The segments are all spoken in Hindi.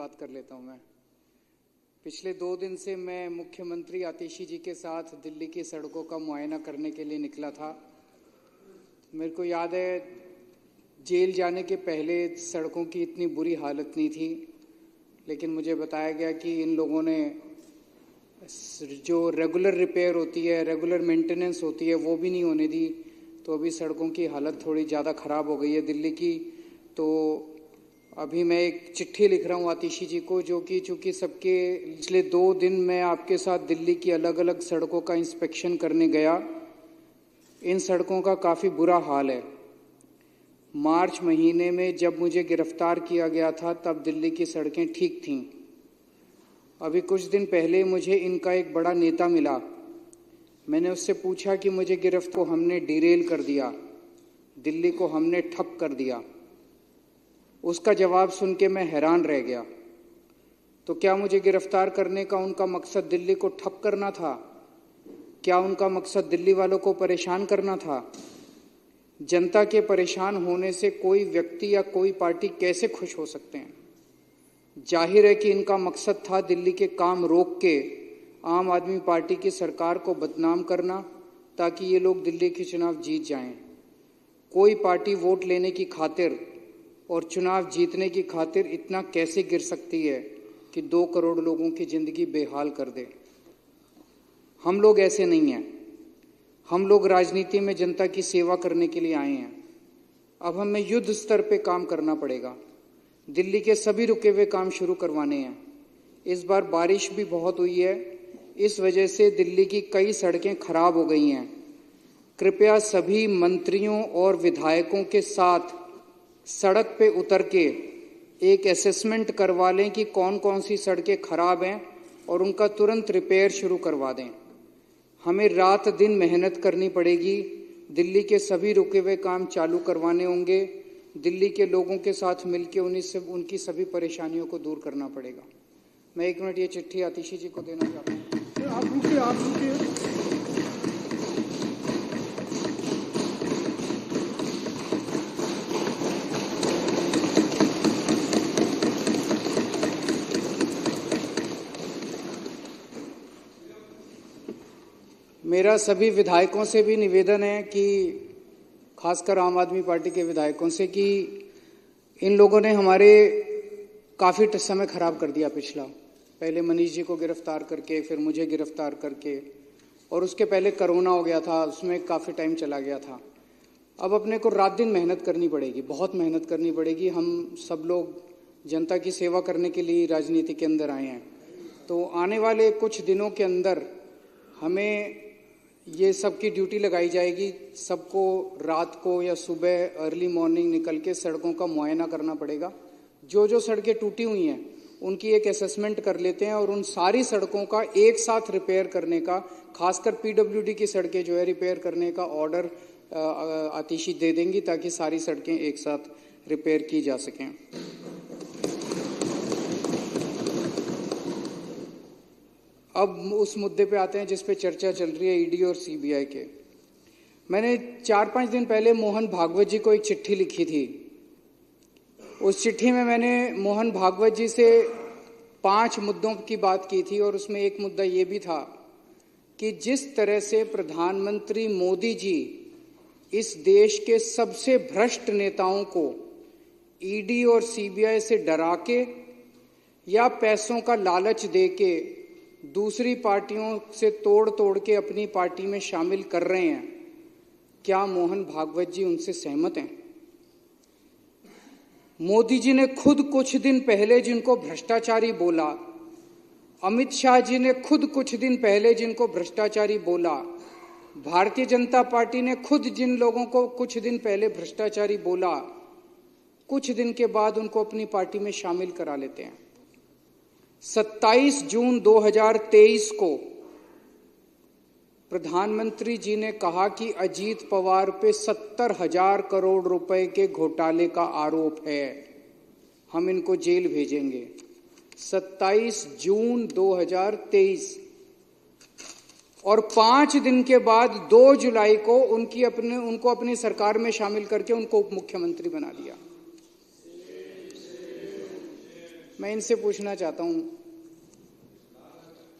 बात कर लेता हूं मैं। पिछले 2 दिन से मैं मुख्यमंत्री आतिशी जी के साथ दिल्ली की सड़कों का मुआयना करने के लिए निकला था। मेरे को याद है जेल जाने के पहले सड़कों की इतनी बुरी हालत नहीं थी, लेकिन मुझे बताया गया कि इन लोगों ने जो रेगुलर रिपेयर होती है, रेगुलर मेंटेनेंस होती है, वो भी नहीं होने दी। तो अभी सड़कों की हालत थोड़ी ज़्यादा ख़राब हो गई है दिल्ली की। तो अभी मैं एक चिट्ठी लिख रहा हूँ आतिशी जी को, जो कि चूँकि सबके पिछले 2 दिन मैं आपके साथ दिल्ली की अलग अलग सड़कों का इंस्पेक्शन करने गया। इन सड़कों का काफ़ी बुरा हाल है। मार्च महीने में जब मुझे गिरफ्तार किया गया था तब दिल्ली की सड़कें ठीक थीं। अभी कुछ दिन पहले मुझे इनका एक बड़ा नेता मिला। मैंने उससे पूछा कि मुझे गिरफ्तार को हमने डिरेल कर दिया, दिल्ली को हमने ठप कर दिया। उसका जवाब सुन के मैं हैरान रह गया। तो क्या मुझे गिरफ्तार करने का उनका मकसद दिल्ली को ठप करना था? क्या उनका मकसद दिल्ली वालों को परेशान करना था? जनता के परेशान होने से कोई व्यक्ति या कोई पार्टी कैसे खुश हो सकते हैं? जाहिर है कि इनका मकसद था दिल्ली के काम रोक के आम आदमी पार्टी की सरकार को बदनाम करना, ताकि ये लोग दिल्ली के चुनाव जीत जाएं। कोई पार्टी वोट लेने की खातिर और चुनाव जीतने की खातिर इतना कैसे गिर सकती है कि 2 करोड़ लोगों की जिंदगी बेहाल कर दे? हम लोग ऐसे नहीं हैं। हम लोग राजनीति में जनता की सेवा करने के लिए आए हैं। अब हमें युद्ध स्तर पे काम करना पड़ेगा। दिल्ली के सभी रुके हुए काम शुरू करवाने हैं। इस बार बारिश भी बहुत हुई है, इस वजह से दिल्ली की कई सड़कें खराब हो गई हैं। कृपया सभी मंत्रियों और विधायकों के साथ सड़क पे उतर के एक असेसमेंट करवा लें कि कौन कौन सी सड़कें खराब हैं और उनका तुरंत रिपेयर शुरू करवा दें। हमें रात दिन मेहनत करनी पड़ेगी। दिल्ली के सभी रुके हुए काम चालू करवाने होंगे। दिल्ली के लोगों के साथ मिलकर उनकी सभी परेशानियों को दूर करना पड़ेगा। मैं 1 मिनट ये चिट्ठी आतिशी जी को देना चाहता हूँ। आप रुकिए। मेरा सभी विधायकों से भी निवेदन है कि खासकर आम आदमी पार्टी के विधायकों से कि इन लोगों ने हमारे काफ़ी समय खराब कर दिया पिछला। पहले मनीष जी को गिरफ्तार करके, फिर मुझे गिरफ्तार करके, और उसके पहले कोरोना हो गया था, उसमें काफ़ी टाइम चला गया था। अब अपने को रात दिन मेहनत करनी पड़ेगी, बहुत मेहनत करनी पड़ेगी। हम सब लोग जनता की सेवा करने के लिए राजनीति के अंदर आए हैं। तो आने वाले कुछ दिनों के अंदर हमें ये सबकी ड्यूटी लगाई जाएगी। सबको रात को या सुबह अर्ली मॉर्निंग निकल के सड़कों का मुआयना करना पड़ेगा। जो जो सड़कें टूटी हुई हैं उनकी एक असेसमेंट कर लेते हैं और उन सारी सड़कों का एक साथ रिपेयर करने का, खासकर पीडब्ल्यूडी की सड़कें जो है रिपेयर करने का ऑर्डर आतिशी दे देंगी, ताकि सारी सड़कें एक साथ रिपेयर की जा सकें। अब उस मुद्दे पे आते हैं जिस पे चर्चा चल रही है, ईडी और सीबीआई के। मैंने 4-5 दिन पहले मोहन भागवत जी को एक चिट्ठी लिखी थी। उस चिट्ठी में मैंने मोहन भागवत जी से 5 मुद्दों की बात की थी, और उसमें एक मुद्दा ये भी था कि जिस तरह से प्रधानमंत्री मोदी जी इस देश के सबसे भ्रष्ट नेताओं को ईडी और सीबीआई से डरा के या पैसों का लालच दे के दूसरी पार्टियों से तोड़ के अपनी पार्टी में शामिल कर रहे हैं, क्या मोहन भागवत जी उनसे सहमत हैं? मोदी जी ने खुद कुछ दिन पहले जिनको भ्रष्टाचारी बोला, अमित शाह जी ने खुद कुछ दिन पहले जिनको भ्रष्टाचारी बोला, भारतीय जनता पार्टी ने खुद जिन लोगों को कुछ दिन पहले भ्रष्टाचारी बोला, कुछ दिन के बाद उनको अपनी पार्टी में शामिल करा लेते हैं। 27 जून 2023 को प्रधानमंत्री जी ने कहा कि अजीत पवार पे 70,000 करोड़ रुपए के घोटाले का आरोप है, हम इनको जेल भेजेंगे। 27 जून 2023, और 5 दिन के बाद 2 जुलाई को उनको अपनी सरकार में शामिल करके उनको उप मुख्यमंत्री बना दिया। मैं इनसे पूछना चाहता हूं,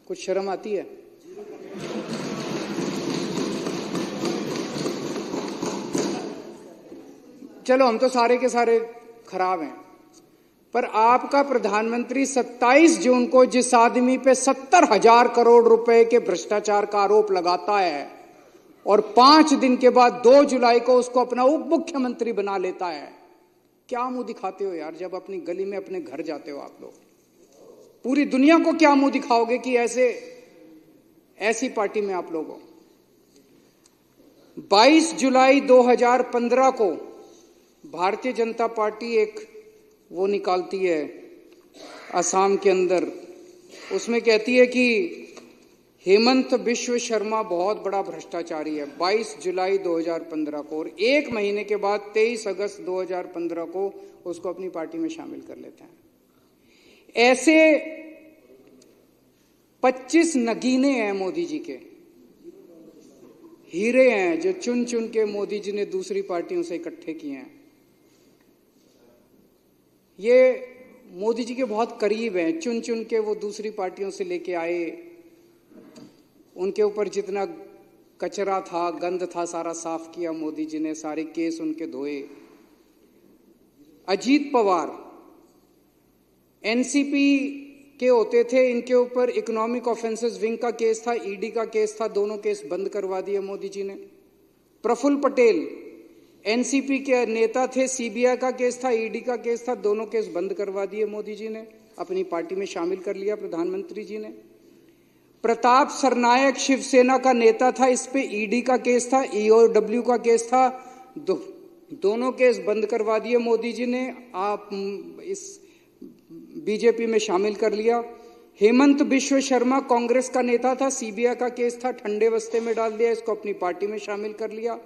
कुछ शर्म आती है? चलो हम तो सारे के सारे खराब हैं, पर आपका प्रधानमंत्री 27 जून को जिस आदमी पे 70,000 करोड़ रुपए के भ्रष्टाचार का आरोप लगाता है और 5 दिन के बाद 2 जुलाई को उसको अपना उप मुख्यमंत्री बना लेता है, क्या मुंह दिखाते हो यार? जब अपनी गली में अपने घर जाते हो आप लोग, पूरी दुनिया को क्या मुंह दिखाओगे कि ऐसी पार्टी में आप लोग हो? 22 जुलाई 2015 को भारतीय जनता पार्टी एक वो निकालती है असम के अंदर, उसमें कहती है कि हेमंत बिश्व शर्मा बहुत बड़ा भ्रष्टाचारी है, 22 जुलाई 2015 को। और एक महीने के बाद 23 अगस्त 2015 को उसको अपनी पार्टी में शामिल कर लेते हैं। ऐसे 25 नगीने हैं मोदी जी के, हीरे हैं जो चुन चुन के मोदी जी ने दूसरी पार्टियों से इकट्ठे किए हैं। ये मोदी जी के बहुत करीब हैं, चुन चुन के वो दूसरी पार्टियों से लेके आए, उनके ऊपर जितना कचरा था, गंद था, सारा साफ किया मोदी जी ने, सारे केस उनके धोए। अजीत पवार एनसीपी के होते थे, इनके ऊपर इकोनॉमिक ऑफेंसेस विंग का केस था, ईडी का केस था, दोनों केस बंद करवा दिए मोदी जी ने। प्रफुल्ल पटेल एनसीपी के नेता थे, सीबीआई का केस था, ईडी का केस था, दोनों केस बंद करवा दिए मोदी जी ने, अपनी पार्टी में शामिल कर लिया प्रधानमंत्री जी ने। प्रताप सरनायक शिवसेना का नेता था, इस पे ईडी का केस था, ईओडब्ल्यू का केस था, दोनों केस बंद करवा दिए मोदी जी ने, आप इस बीजेपी में शामिल कर लिया। हेमंत बिश्व शर्मा कांग्रेस का नेता था, सीबीआई का केस था, ठंडे बस्ते में डाल दिया, इसको अपनी पार्टी में शामिल कर लिया।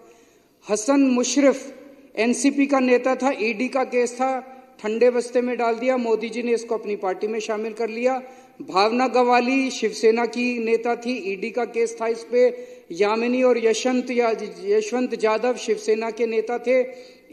हसन मुशर्रफ एनसीपी का नेता था, ईडी का केस था, ठंडे बस्ते में डाल दिया, मोदी जी ने इसको अपनी पार्टी में शामिल कर लिया। भावना गवाली शिवसेना की नेता थी, ईडी का केस था इस पे। यामिनी और यशवंत यादव शिवसेना के नेता थे,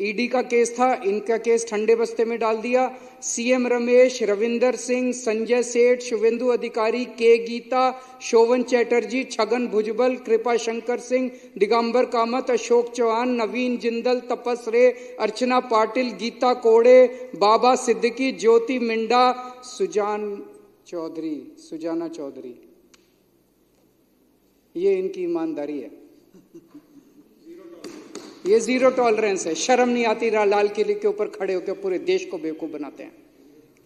ईडी का केस था, इनका केस ठंडे बस्ते में डाल दिया। सीएम रमेश, रविंदर सिंह, संजय सेठ, शुभेंदु अधिकारी, के गीता, शोभन चैटर्जी, छगन भुजबल, कृपा शंकर सिंह, दिगंबर कामत, अशोक चौहान, नवीन जिंदल, तपस रे, अर्चना पाटिल, गीता कोड़े, बाबा सिद्दीकी, ज्योति मिंडा, सुजाना चौधरी, ये इनकी ईमानदारी है, ये जीरो टॉलरेंस है। शर्म नहीं आती? लाल किले के ऊपर खड़े होकर पूरे देश को बेवकूफ बनाते हैं,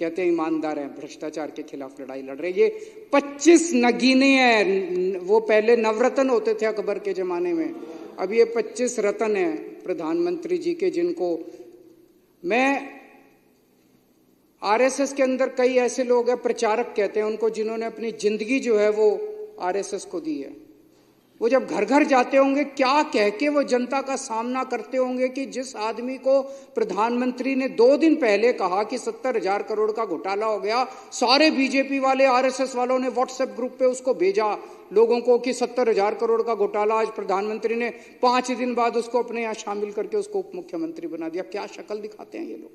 कहते हैं ईमानदार हैं, भ्रष्टाचार के खिलाफ लड़ाई लड़ रहे। ये 25 नगीने हैं, वो पहले नवरत्न होते थे अकबर के जमाने में, अब ये 25 रत्न हैं प्रधानमंत्री जी के, जिनको मैं आरएसएस के अंदर कई ऐसे लोग हैं, प्रचारक कहते हैं उनको, जिन्होंने अपनी जिंदगी जो है वो आरएसएस को दी है। वो जब घर घर जाते होंगे, क्या कह के वो जनता का सामना करते होंगे कि जिस आदमी को प्रधानमंत्री ने 2 दिन पहले कहा कि 70,000 करोड़ का घोटाला हो गया, सारे बीजेपी वाले आरएसएस वालों ने व्हाट्सएप ग्रुप पे उसको भेजा लोगों को कि 70,000 करोड़ का घोटाला, आज प्रधानमंत्री ने 5 दिन बाद उसको अपने यहाँ शामिल करके उसको उप मुख्यमंत्री बना दिया। क्या शक्ल दिखाते हैं ये लोग?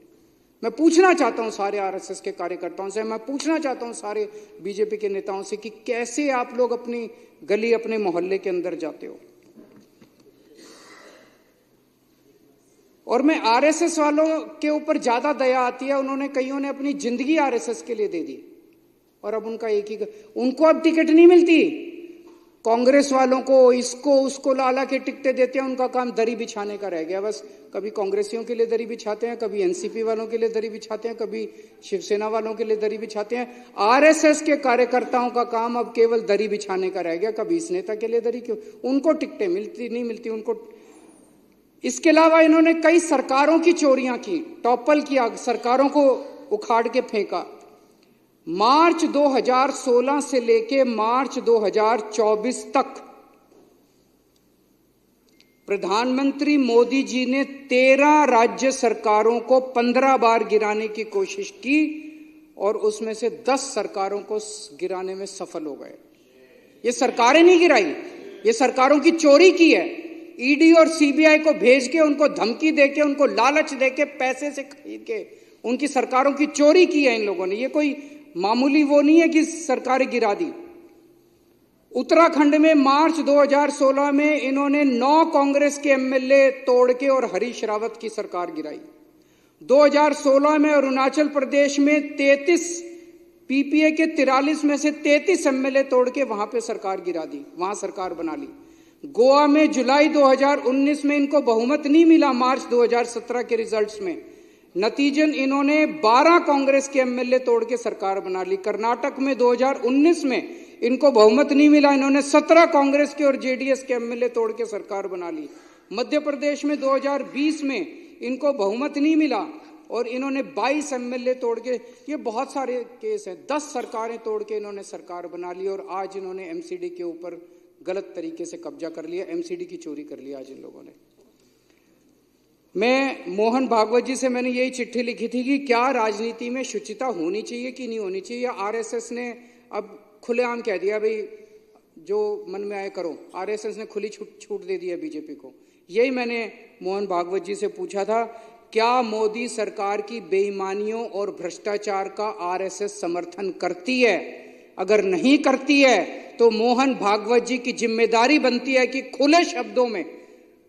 मैं पूछना चाहता हूं सारे आरएसएस के कार्यकर्ताओं से, मैं पूछना चाहता हूं सारे बीजेपी के नेताओं से कि कैसे आप लोग अपनी गली, अपने मोहल्ले के अंदर जाते हो? और मैं आरएसएस वालों के ऊपर ज्यादा दया आती है, उन्होंने कईयों ने अपनी जिंदगी आरएसएस के लिए दे दी और अब उनका एक ही, उनको अब टिकट नहीं मिलती। कांग्रेस वालों को इसको उसको लाला के टिकटें देते हैं, उनका काम दरी बिछाने का रह गया बस। कभी कांग्रेसियों के लिए दरी बिछाते हैं, कभी एनसीपी वालों के लिए दरी बिछाते हैं, कभी शिवसेना वालों के लिए दरी बिछाते हैं। आरएसएस के कार्यकर्ताओं का काम अब केवल दरी बिछाने का रह गया, कभी इस नेता के लिए दरी, क्यों उनको टिकटें मिलती नहीं मिलती उनको। इसके अलावा इन्होंने कई सरकारों की चोरियां की, टॉपल किया, सरकारों को उखाड़ के फेंका। मार्च 2016 से लेके मार्च 2024 तक प्रधानमंत्री मोदी जी ने 13 राज्य सरकारों को 15 बार गिराने की कोशिश की और उसमें से 10 सरकारों को गिराने में सफल हो गए। ये सरकारें नहीं गिराई, ये सरकारों की चोरी की है। ईडी और सीबीआई को भेज के, उनको धमकी देके, उनको लालच देके, पैसे से खरीद के उनकी सरकारों की चोरी की है इन लोगों ने। ये कोई मामूली वो नहीं है कि सरकारें गिरा दी। उत्तराखंड में मार्च 2016 में इन्होंने 9 कांग्रेस के एमएलए तोड़ के और हरीश रावत की सरकार गिराई। 2016 में अरुणाचल प्रदेश में 33 पीपीए के 43 में से 33 एमएलए तोड़ के वहां पे सरकार गिरा दी, वहां सरकार बना ली। गोवा में जुलाई 2019 में इनको बहुमत नहीं मिला मार्च 2017 के रिजल्ट्स में, नतीजन इन्होंने 12 कांग्रेस के एमएलए तोड़ के सरकार बना ली। कर्नाटक में 2019 में इनको बहुमत नहीं मिला, इन्होंने 17 कांग्रेस के और जेडीएस के एमएलए तोड़ के सरकार बना ली। मध्य प्रदेश में 2020 में इनको बहुमत नहीं मिला और इन्होंने 22 एमएलए तोड़ के, ये बहुत सारे केस हैं, 10 सरकारें तोड़ के इन्होंने सरकार बना ली। और आज इन्होंने एमसीडी के ऊपर गलत तरीके से कब्जा कर लिया, एमसीडी की चोरी कर लिया आज इन लोगों ने। मैं मोहन भागवत जी से मैंने यही चिट्ठी लिखी थी कि क्या राजनीति में शुचिता होनी चाहिए कि नहीं होनी चाहिए। आरएसएस ने अब खुलेआम कह दिया भाई जो मन में आए करो, आरएसएस ने खुली छूट दे दी है बीजेपी को। यही मैंने मोहन भागवत जी से पूछा था, क्या मोदी सरकार की बेईमानियों और भ्रष्टाचार का आरएसएस समर्थन करती है? अगर नहीं करती है तो मोहन भागवत जी की जिम्मेदारी बनती है कि खुले शब्दों में,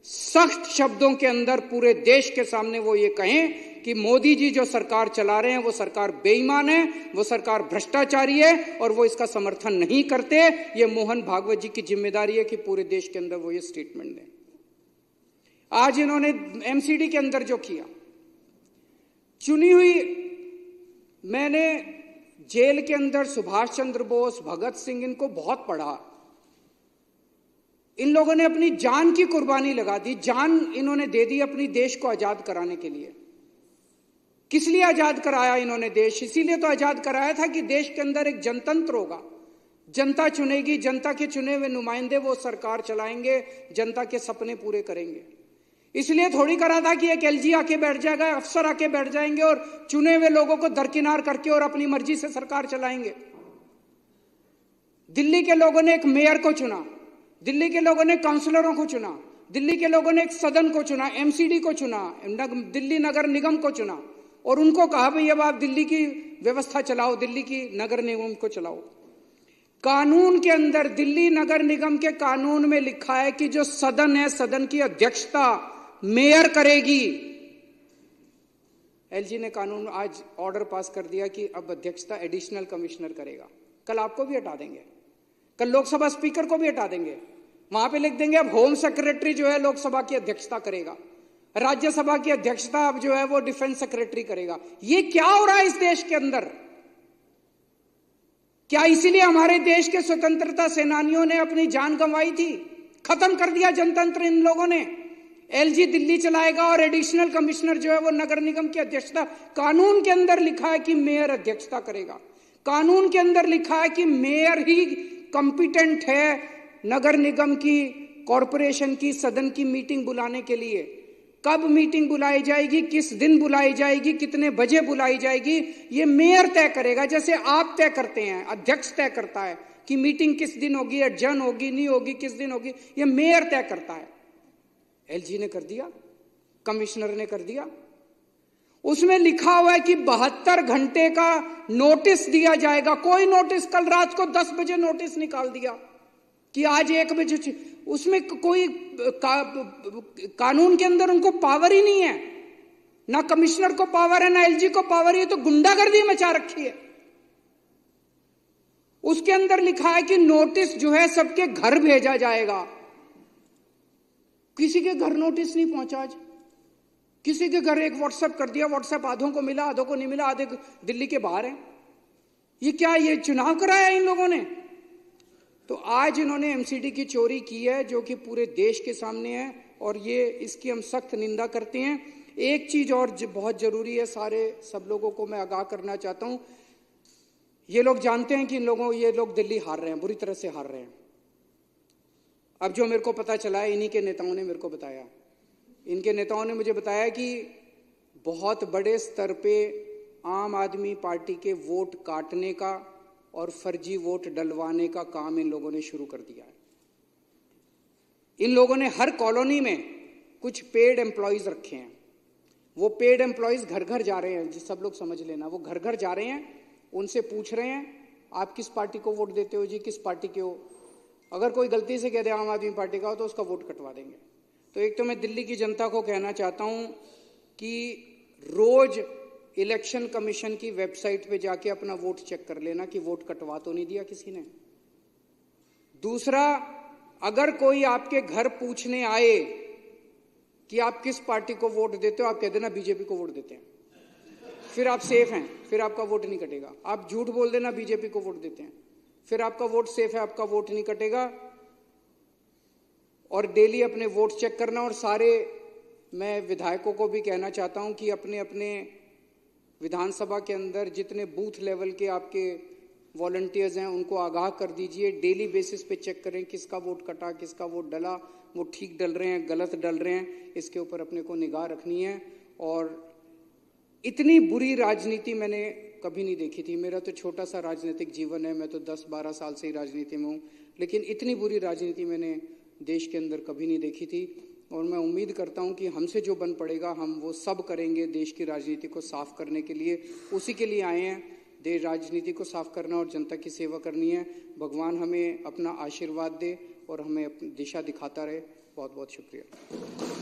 सख्त शब्दों के अंदर पूरे देश के सामने वो ये कहें कि मोदी जी जो सरकार चला रहे हैं वो सरकार बेईमान है, वो सरकार भ्रष्टाचारी है और वो इसका समर्थन नहीं करते। ये मोहन भागवत जी की जिम्मेदारी है कि पूरे देश के अंदर वो ये स्टेटमेंट दें। आज इन्होंने एमसीडी के अंदर जो किया, चुनी हुई, मैंने जेल के अंदर सुभाष चंद्र बोस, भगत सिंह, इनको बहुत पढ़ा। इन लोगों ने अपनी जान की कुर्बानी लगा दी, जान इन्होंने दे दी अपनी देश को आजाद कराने के लिए। किस लिए आजाद कराया इन्होंने देश? इसीलिए तो आजाद कराया था कि देश के अंदर एक जनतंत्र होगा, जनता चुनेगी, जनता के चुने हुए नुमाइंदे वो सरकार चलाएंगे, जनता के सपने पूरे करेंगे। इसलिए थोड़ी करा था कि एक एलजी आके बैठ जाएगा, अफसर आके बैठ जाएंगे और चुने हुए लोगों को दरकिनार करके और अपनी मर्जी से सरकार चलाएंगे। दिल्ली के लोगों ने एक मेयर को चुना, दिल्ली के लोगों ने काउंसलरों को चुना, दिल्ली के लोगों ने एक सदन को चुना, एमसीडी को चुना, दिल्ली नगर निगम को चुना और उनको कहा भाई अब आप दिल्ली की व्यवस्था चलाओ, दिल्ली की नगर निगम को चलाओ। कानून के अंदर, दिल्ली नगर निगम के कानून में लिखा है कि जो सदन है, सदन की अध्यक्षता मेयर करेगी। एलजी ने कानून आज ऑर्डर पास कर दिया कि अब अध्यक्षता एडिशनल कमिश्नर करेगा। कल आपको भी हटा देंगे, कल लोकसभा स्पीकर को भी हटा देंगे, वहां पे लिख देंगे अब होम सेक्रेटरी जो है लोकसभा की अध्यक्षता करेगा, राज्यसभा की अध्यक्षता अब जो है वो डिफेंस सेक्रेटरी करेगा। ये क्या हो रहा है इस देश के अंदर? क्या इसीलिए हमारे देश के स्वतंत्रता सेनानियों ने अपनी जान गंवाई थी? खत्म कर दिया जनतंत्र इन लोगों ने। एलजी दिल्ली चलाएगा और एडिशनल कमिश्नर जो है वो नगर निगम की अध्यक्षता, कानून के अंदर लिखा है कि मेयर अध्यक्षता करेगा। कानून के अंदर लिखा है कि मेयर ही कॉम्पिटेंट है नगर निगम की, कॉरपोरेशन की, सदन की मीटिंग बुलाने के लिए। कब मीटिंग बुलाई जाएगी, किस दिन बुलाई जाएगी, कितने बजे बुलाई जाएगी, ये मेयर तय करेगा। जैसे आप तय करते हैं, अध्यक्ष तय करता है कि मीटिंग किस दिन होगी, एडजर्न होगी, नहीं होगी, किस दिन होगी, ये मेयर तय करता है। एलजी ने कर दिया, कमिश्नर ने कर दिया। उसमें लिखा हुआ है कि 72 घंटे का नोटिस दिया जाएगा। कोई नोटिस, कल रात को 10 बजे नोटिस निकाल दिया कि आज 1 बजे, उसमें कोई कानून के अंदर उनको पावर ही नहीं है, ना कमिश्नर को पावर है, ना एलजी को पावर है। तो गुंडागर्दी मचा रखी है। उसके अंदर लिखा है कि नोटिस जो है सबके घर भेजा जाएगा। किसी के घर नोटिस नहीं पहुंचा आज। किसी के घर एक व्हाट्सएप कर दिया, व्हाट्सएप आधों को मिला, आधों को नहीं मिला, आधे दिल्ली के बाहर हैं। ये क्या, ये चुनाव कराया इन लोगों ने? तो आज इन्होंने एमसीडी की चोरी की है जो कि पूरे देश के सामने है और ये इसकी हम सख्त निंदा करते हैं। एक चीज और बहुत जरूरी है, सब लोगों को मैं आगाह करना चाहता हूं। ये लोग जानते हैं कि ये लोग दिल्ली हार रहे हैं, बुरी तरह से हार रहे हैं। अब जो मेरे को पता चला है, इन्हीं के नेताओं ने मेरे को बताया, इनके नेताओं ने मुझे बताया कि बहुत बड़े स्तर पे आम आदमी पार्टी के वोट काटने का और फर्जी वोट डलवाने का काम इन लोगों ने शुरू कर दिया है। इन लोगों ने हर कॉलोनी में कुछ पेड एम्प्लॉइज रखे हैं, वो पेड एम्प्लॉयज घर घर जा रहे हैं, जी सब लोग समझ लेना, वो घर घर जा रहे हैं, उनसे पूछ रहे हैं आप किस पार्टी को वोट देते हो जी, किस पार्टी के हो। अगर कोई गलती से कह दे आम आदमी पार्टी का हो तो उसका वोट कटवा देंगे। तो एक तो मैं दिल्ली की जनता को कहना चाहता हूं कि रोज इलेक्शन कमीशन की वेबसाइट पे जाके अपना वोट चेक कर लेना कि वोट कटवा तो नहीं दिया किसी ने। दूसरा, अगर कोई आपके घर पूछने आए कि आप किस पार्टी को वोट देते हो, आप कह देना बीजेपी को वोट देते हैं, फिर आप सेफ हैं, फिर आपका वोट नहीं कटेगा। आप झूठ बोल देना बीजेपी को वोट देते हैं, फिर आपका वोट सेफ है, आपका वोट नहीं कटेगा। और डेली अपने वोट चेक करना। और सारे मैं विधायकों को भी कहना चाहता हूं कि अपने अपने विधानसभा के अंदर जितने बूथ लेवल के आपके वॉलंटियर्स हैं उनको आगाह कर दीजिए, डेली बेसिस पे चेक करें किसका वोट कटा, किसका वोट डला, वो ठीक डल रहे हैं, गलत डल रहे हैं, इसके ऊपर अपने को निगाह रखनी है। और इतनी बुरी राजनीति मैंने कभी नहीं देखी थी। मेरा तो छोटा सा राजनीतिक जीवन है, मैं तो 10-12 साल से ही राजनीति में हूँ, लेकिन इतनी बुरी राजनीति मैंने देश के अंदर कभी नहीं देखी थी। और मैं उम्मीद करता हूं कि हमसे जो बन पड़ेगा हम वो सब करेंगे देश की राजनीति को साफ करने के लिए। उसी के लिए आए हैं, देश राजनीति को साफ करना और जनता की सेवा करनी है। भगवान हमें अपना आशीर्वाद दे और हमें अपनी दिशा दिखाता रहे। बहुत बहुत शुक्रिया।